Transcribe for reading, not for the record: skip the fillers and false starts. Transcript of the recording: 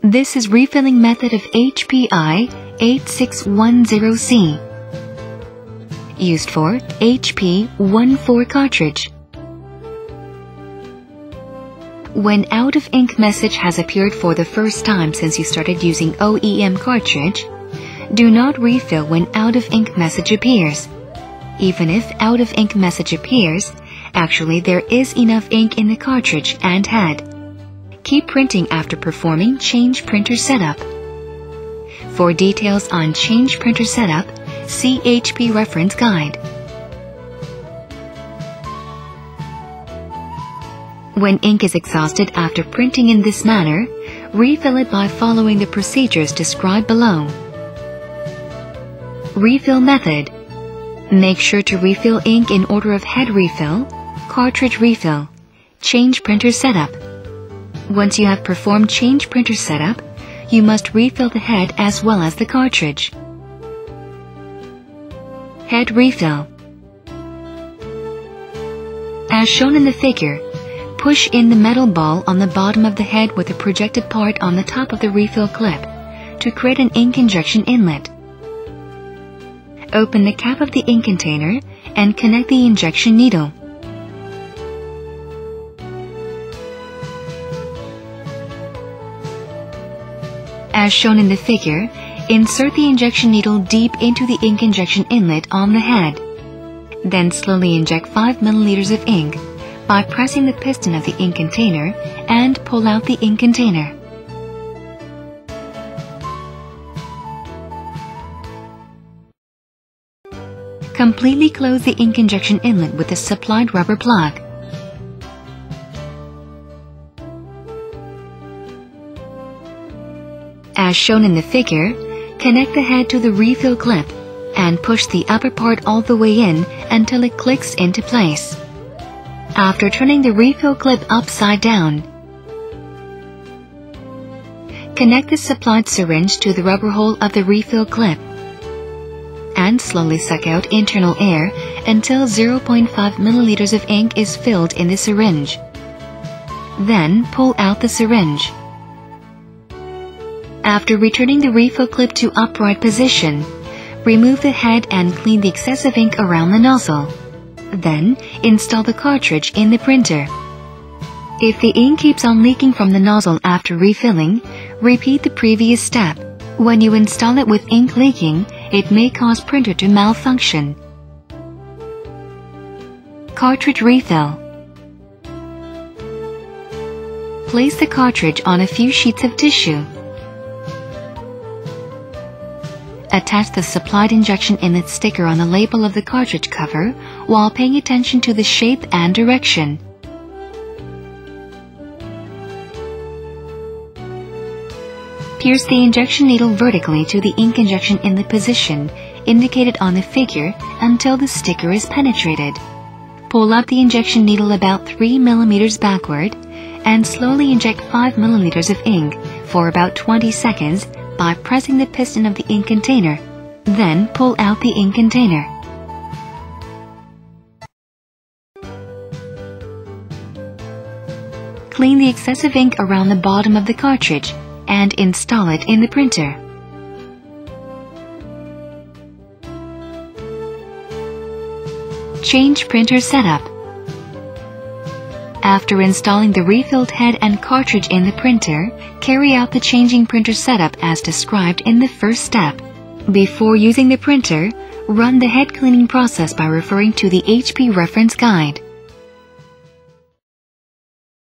This is refilling method of HPI 8610C, used for HP14 cartridge. When out of ink message has appeared for the first time since you started using OEM cartridge, do not refill when out of ink message appears. Even if out of ink message appears, actually there is enough ink in the cartridge and head. Keep printing after performing change printer setup. For details on change printer setup, see HP reference guide. When ink is exhausted after printing in this manner, refill it by following the procedures described below. Refill method. Make sure to refill ink in order of head refill, cartridge refill, change printer setup. Once you have performed change printer setup, you must refill the head as well as the cartridge. Head refill. As shown in the figure, push in the metal ball on the bottom of the head with the projected part on the top of the refill clip to create an ink injection inlet. Open the cap of the ink container and connect the injection needle. As shown in the figure, insert the injection needle deep into the ink injection inlet on the head. Then slowly inject 5 milliliters of ink by pressing the piston of the ink container and pull out the ink container. Completely close the ink injection inlet with a supplied rubber plug. As shown in the figure, connect the head to the refill clip and push the upper part all the way in until it clicks into place. After turning the refill clip upside down, connect the supplied syringe to the rubber hole of the refill clip and slowly suck out internal air until 0.5 milliliters of ink is filled in the syringe. Then pull out the syringe. After returning the refill clip to upright position, remove the head and clean the excessive ink around the nozzle. Then, install the cartridge in the printer. If the ink keeps on leaking from the nozzle after refilling, repeat the previous step. When you install it with ink leaking, it may cause printer to malfunction. Cartridge refill. Place the cartridge on a few sheets of tissue. Attach the supplied injection inlet sticker on the label of the cartridge cover while paying attention to the shape and direction. Pierce the injection needle vertically to the ink injection inlet position indicated on the figure until the sticker is penetrated. Pull up the injection needle about 3 millimeters backward and slowly inject 5 milliliters of ink for about 20 seconds by pressing the piston of the ink container. Then pull out the ink container. Clean the excessive ink around the bottom of the cartridge and install it in the printer. Change printer setup. After installing the refilled head and cartridge in the printer, carry out the changing printer setup as described in the first step. Before using the printer, run the head cleaning process by referring to the HP reference guide.